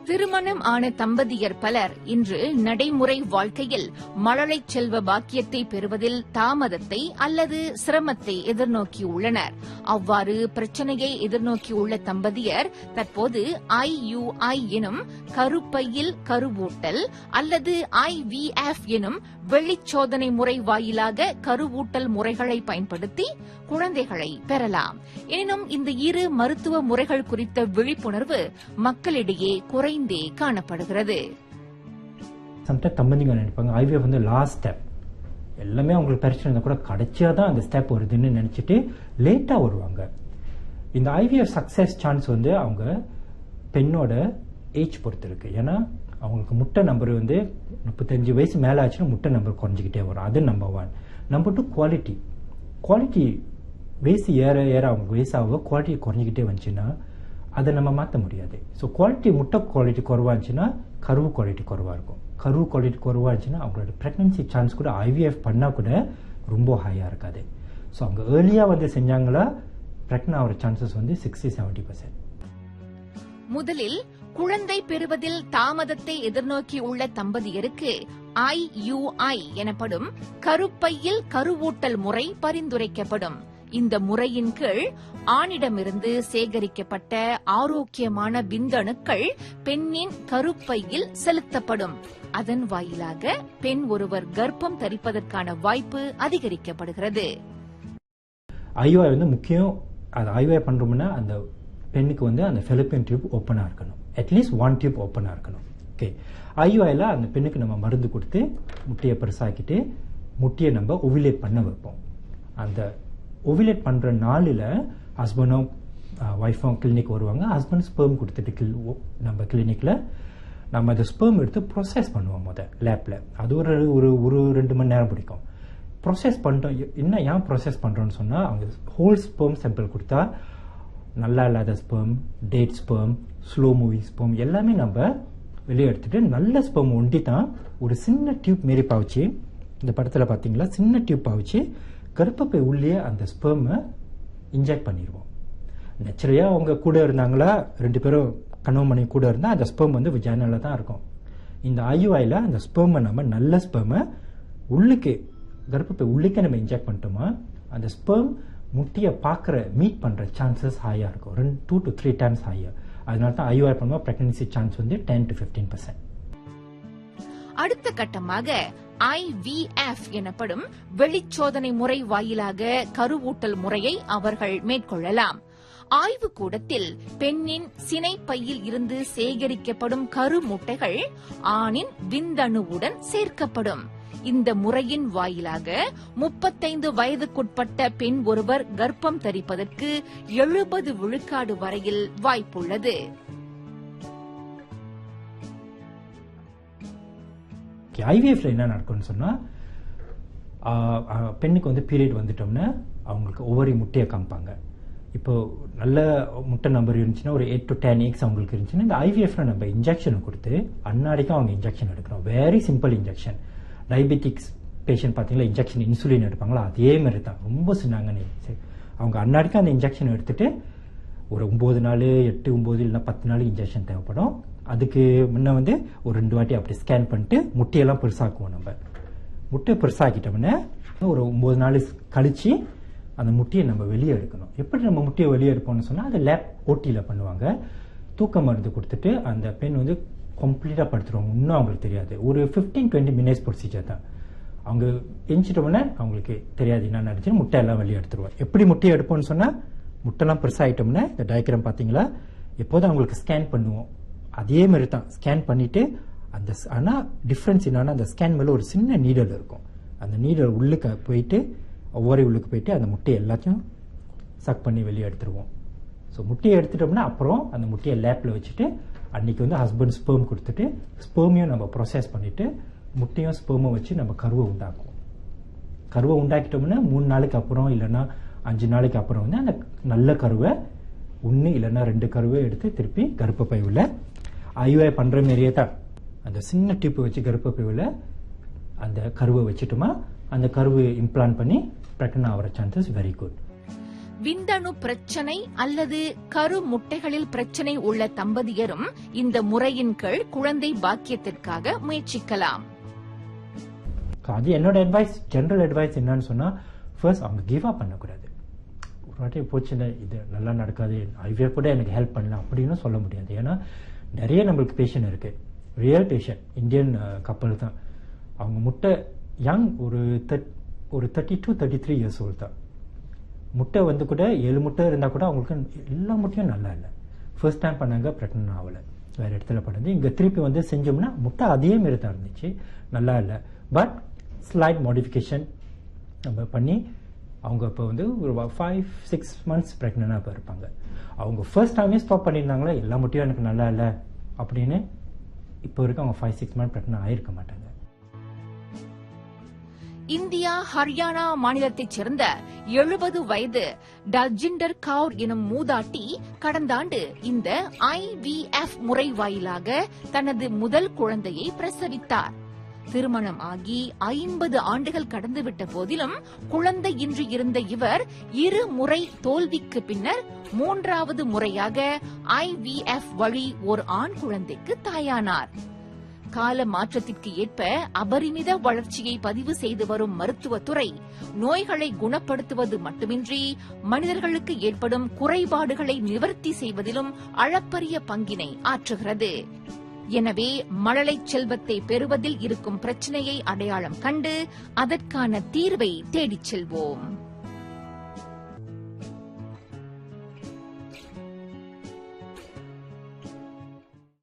திருமணம் ஆன தம்பதியர் பலர் இன்று நடைமுறை வாழ்க்கையில் மழலை செல்வ பாக்கியத்தை பெறுவதில் தாமதத்தை அல்லது சிரமத்தை எதிர்நோக்கியுள்ளனர். அவ்வாறு பிரச்சனையை எதிர்நோக்கியுள்ள தம்பதியர் தற்போது IUI எனும் கருப்பையில் கருவூட்டல் அல்லது IVF எனும் வெளிச்சோதனை முறை வாயிலாக கருவூட்டல் முறைகளை பயன்படுத்தி குழந்தைகளை பெறலாம். எனினும் இந்த இரு மருத்துவ முறைகள் குறித்த விழிப்புணர்வு மக்களிடையே குறைந்தே காணப்படுகிறது. தம்பதிங்க நினைப்பாங்க ஐவிஎஃப் வந்து லாஸ்ட் ஸ்டெப், எல்லாமே அவங்களுக்கு பிரச்சனை இருந்தால் கூட கடைசியாக அந்த ஸ்டெப் வருதுன்னு நினைச்சிட்டு லேட்டா வருவாங்க. இந்த ஐவிஎஃப் சக்சஸ் சான்ஸ் வந்து அவங்க பெண்ணோட ஏஜ் பொறுத்து இருக்கு. ஏன்னா அவங்களுக்கு முட்டை நம்பர் வந்து 35 வயசு மேலே ஆச்சுன்னா முட்டை நம்பர் குறைஞ்சிக்கிட்டே வரும். அது நம்பர் 1. நம்பர் 2 குவாலிட்டி வயசு ஏற ஏற அவங்க வயசாக குவாலிட்டி குறைஞ்சிக்கிட்டே வந்துச்சுன்னா அதை நம்ம மாற்ற முடியாது. ஸோ முட்டை குவாலிட்டி குறைவாக இருந்துச்சுன்னா கருவு குவாலிட்டி குறைவாக இருக்கும். கருவு குவாலிட்டி குறைவாக இருந்துச்சுன்னா அவங்களோட ப்ரெக்னன்சி சான்ஸ் கூட IVF பண்ணால் கூட ரொம்ப ஹையாக இருக்காது. ஸோ அவங்க ஏர்லியாக வந்து செஞ்சாங்களா ப்ரெக்னன்ட் ஆகிற சான்சஸ் வந்து 60-70%. முதலில் குழந்தை பெறுவதில் தாமதத்தை எதிர்நோக்கியுள்ள தம்பதியருக்கு IUI எனப்படும் கருப்பையில் கருவூட்டல் முறை பரிந்துரைக்கப்படும். இந்த முறையின் கீழ் ஆணிடமிருந்து சேகரிக்கப்பட்ட ஆரோக்கியமான விந்தணுக்கள் பெண்ணின் கருப்பையில் செலுத்தப்படும். அதன் வாயிலாக பெண் ஒருவர் கர்ப்பம் தரிப்பதற்கான வாய்ப்பு அதிகரிக்கப்படுகிறது. IUI வந்து முக்கியம். அது IUI பண்றோம்னா அந்த பெண்ணுக்கு வந்து அந்த ஃபெலோப்பியன் டியூப் ஓப்பனாக இருக்கணும். அட்லீஸ்ட் 1 டியூப் ஓப்பனாக இருக்கணும். ஓகே, IUIல அந்த பெண்ணுக்கு நம்ம மருந்து கொடுத்து முட்டையை பெருசாக்கிட்டு முட்டையை நம்ம ஓவிலேட் பண்ண வைப்போம். அந்த ஓவிலேட் பண்ணுற நாளில் ஹஸ்பண்டும் ஒய்ஃபும் கிளினிக் வருவாங்க. ஹஸ்பண்ட் ஸ்பெர்ம் கொடுத்துட்டு நம்ம கிளினிக்கில் நம்ம அந்த ஸ்பெர்ம் எடுத்து ப்ரொசஸ் பண்ணுவோம் லேப்பில். அது ஒரு 2 மணி நேரம் பிடிக்கும். ப்ரொசஸ் பண்ணுறோம். ஏன் ப்ரொசஸ் பண்ணுறோன்னு சொன்னால் அவங்க ஹோல் ஸ்பெர்ம் சாம்பிள் கொடுத்தா நல்லா இல்லாத sperm, date sperm, slow moving sperm எல்லாமே நம்ம வெளியே எடுத்துட்டு நல்ல ஸ்பெர்ம் ஒண்டி தான் ஒரு சின்ன டியூப் மாரி பாவிச்சு, இந்த படத்தில் பார்த்தீங்களா சின்ன டியூப் பாவிச்சு கர்ப்பப்பை உள்ளே அந்த ஸ்பெர்மை இன்ஜெக்ட் பண்ணிடுவோம். நேச்சுரலாக அவங்க கூட இருந்தாங்களா 2 பேரும் கணவன் மனைவி கூட இருந்தால் அந்த ஸ்பெர்ம் வந்து விஜானால தான் இருக்கும். இந்த IUIல அந்த ஸ்பெர்மை நம்ம நல்ல ஸ்பெர்மை உள்ளுக்கு கர்ப்பப்பை உள்ளுக்கே நம்ம இன்ஜெக்ட் பண்ணிட்டோமா அந்த ஸ்பெர்ம் முட்டியை மீட் பண்ணுற சான்சஸ் ஹையாக இருக்கும். 2 to 3 times ஹையர். அதனால தான் IUI பண்ணுவோம். பிரெக்னன்சி சான்ஸ் வந்து 10-15%. அடுத்த கட்டமாக IVF எனப்படும் வெளிச்சோதனை முறை வாயிலாக கருவூட்டல் முறையை அவர்கள் மேற்கொள்ளலாம். ஆய்வு கூடத்தில் பெண்ணின் சினைப்பையில் இருந்து சேகரிக்கப்படும் கரு முட்டைகள் ஆணின் விந்தணுவுடன் சேர்க்கப்படும். இந்த முறையின் வாயிலாக 35 வயதுக்குட்பட்ட பெண் ஒருவர் கர்ப்பம் தரிப்பதற்கு 70 விழுக்காடு வரையில் வாய்ப்புள்ளது. IVFல என்ன நடக்கும்னு சொன்னா பெண்ணுக்கு வந்து பீரியட் வந்துட்டோம்னா அவங்களுக்கு ஒவ்வொரு முட்டையை காமிப்பாங்க. இப்போ நல்ல முட்டை நம்பர் இருந்துச்சுன்னா ஒரு 8 to 10 eggs அவங்களுக்கு இருந்துச்சுன்னா இந்த IVFல நம்ம இன்ஜெக்ஷன் கொடுத்து அன்னாடிக்கும் அவங்க இன்ஜெக்ஷன் எடுக்கிறோம். Very simple injection. Diabetics patient பார்த்தீங்களா இன்ஜெக்ஷன் இன்சுலின் எடுப்பாங்களா அதே மாதிரி தான். ரொம்ப சொன்னாங்கன்னு அவங்க அன்னாடிக்கும் அந்த இன்ஜெக்ஷன் எடுத்துட்டு ஒரு 9 நாள் 8-9 இல்லைன்னா 10 நாள் இன்ஜெக்ஷன் தேவைப்படும். அதுக்கு முன்ன வந்து ஒரு 2 வாட்டி அப்படி ஸ்கேன் பண்ணிட்டு முட்டையெல்லாம் பெருசாக்குவோம். நம்ம முட்டை பெருசாக்கிட்டோம்னா ஒரு 9 நாள் கழிச்சு அந்த முட்டையை நம்ம வெளியே எடுக்கணும். எப்படி நம்ம முட்டையை வெளியே எடுப்போம்னு சொன்னால் அது லேப் OTயில் பண்ணுவாங்க. தூக்க மருந்து கொடுத்துட்டு அந்த பெண் வந்து கம்ப்ளீட்டாக படுத்துருவாங்க. இன்னும் அவங்களுக்கு தெரியாது. ஒரு 15-20 minutes ப்ரொசீஜர் தான். அவங்க எஞ்சிட்டோம்னா அவங்களுக்கு தெரியாது என்ன நடந்துச்சு. முட்டை எல்லாம் வெளியே எடுத்துருவோம். எப்படி முட்டையை எடுப்போம்னு சொன்னால் முட்டைலாம் பெருசாகிட்டோம்னா இந்த டயக்ராம் பார்த்தீங்களா எப்போதும் அவங்களுக்கு ஸ்கேன் பண்ணுவோம். அதே மாதிரி தான் ஸ்கேன் பண்ணிட்டு அந்த ஆனால் டிஃப்ரென்ஸ் என்னன்னா அந்த ஸ்கேன் மேலே ஒரு சின்ன நீடல் இருக்கும். அந்த நீடல் உள்ளுக்கு போயிட்டு ஒவ்வொரு உள்ளுக்கு போயிட்டு அந்த முட்டையை எல்லாத்தையும் சக் பண்ணி வெளியே எடுத்துருவோம். ஸோ முட்டையை எடுத்துட்டோம்னா அப்புறம் அந்த முட்டையை லேப்பில் வச்சுட்டு அன்றைக்கி வந்து ஹஸ்பண்ட் ஸ்பெர்ம் கொடுத்துட்டு ஸ்பெர்மையும் நம்ம ப்ரொசஸ் பண்ணிவிட்டு முட்டையும் ஸ்பெர்மும் வச்சு நம்ம கருவை உண்டாக்குவோம். கருவை உண்டாக்கிட்டோம்னா 3 நாளைக்கு அப்புறம் இல்லைன்னா 5 நாளைக்கு அப்புறம் வந்து அந்த நல்ல கருவை 1 இல்லைன்னா 2 கருவை எடுத்து திருப்பி கர்ப்பப்பை உள்ள IUI பண்ணுற மாரியே தான் அந்த சின்ன டியூப்பை வச்சு கர்ப்பப்பை உள்ள அந்த கருவை வச்சுட்டோமா அந்த கருவை இம்ப்ளான்ட் பண்ணி பிரெக்னன்ட் ஆகிற சான்சஸ் வெரி குட். விந்தணு பிரச்சனை அல்லது கரு முட்டைகளில் பிரச்சனை உள்ள தம்பதியரும் இந்த முறையின் கீழ் குழந்தை பாக்கியத்திற்காக முயற்சிக்கலாம். அது என்னோட அட்வைஸ், ஜெனரல் அட்வைஸ் என்னன்னு சொன்னா, ஃபர்ஸ்ட் அவங்க கிவ் அப் பண்ணக்கூடாது. ஒரு வாட்டி போச்சுன்னா இது நல்லா நடக்காது, ஐவிஎஃப் கூட எனக்கு ஹெல்ப் பண்ணலாம் அப்படின்னு சொல்ல முடியாது. ஏன்னா நிறைய நம்மளுக்கு பேஷண்ட் இருக்கு, ரியல் பேஷண்ட், இந்தியன் கப்பல் தான். அவங்க முட்டை யங் ஒரு 32 33 இயர்ஸ் ஓல்டு தான். முட்டை வந்து கூட 7 முட்டை இருந்தால் கூட அவங்களுக்கு எல்லா முட்டையும் நல்லா இல்லை. ஃபர்ஸ்ட் டைம் பண்ணாங்க, ப்ரெக்னன்ட் ஆகலை, வேறு இடத்துல பண்ணது. இங்கே திருப்பி வந்து செஞ்சோம்னா முட்டை அதே மாரி தான் இருந்துச்சு, நல்லா இல்லை. பட் ஸ்லைட் மாடிஃபிகேஷன் நம்ம பண்ணி அவங்க இப்போ வந்து ஒரு 5-6 மந்த்ஸ் ப்ரெக்னெண்டாக இப்போ இருப்பாங்க. அவங்க ஃபர்ஸ்ட் டைமே ஸ்டாப் பண்ணியிருந்தாங்களா, எல்லா முட்டையும் எனக்கு நல்லா இல்லை அப்படின்னு இப்போ வரைக்கும் அவங்க 5-6 மந்த் ப்ரெக்னென்ட் ஆகிருக்க மாட்டாங்க. இந்தியா ஹரியானா மாநிலத்தைச் சேர்ந்த 70 வயது டல்ஜிண்டர் கவுர் எனும் மூதாட்டி கடந்த ஆண்டு இந்த IVF முறை வாயிலாக தனது முதல் குழந்தையை பிரசவித்தார். திருமணம் ஆகி 50 ஆண்டுகள் கடந்துவிட்ட போதிலும் குழந்தையின்றி இருந்த இவர் 2 முறை தோல்விக்கு பின்னர் 3வது முறையாக IVF வழி ஒரு ஆண் குழந்தைக்கு தாயானார். கால மாற்றத்திற்கு ஏற்ப அபரிமித வளர்ச்சியை பதிவு செய்து வரும் மருத்துவத்துறை நோய்களை குணப்படுத்துவது மட்டுமின்றி மனிதர்களுக்கு ஏற்படும் குறைபாடுகளை நிவர்த்தி செய்வதிலும் அளப்பரிய பங்கினை ஆற்றுகிறது. எனவே மழலை செல்வத்தை பெறுவதில் இருக்கும் பிரச்சனையை அடையாளம் கண்டு அதற்கான தீர்வை தேடிச் செல்வோம்.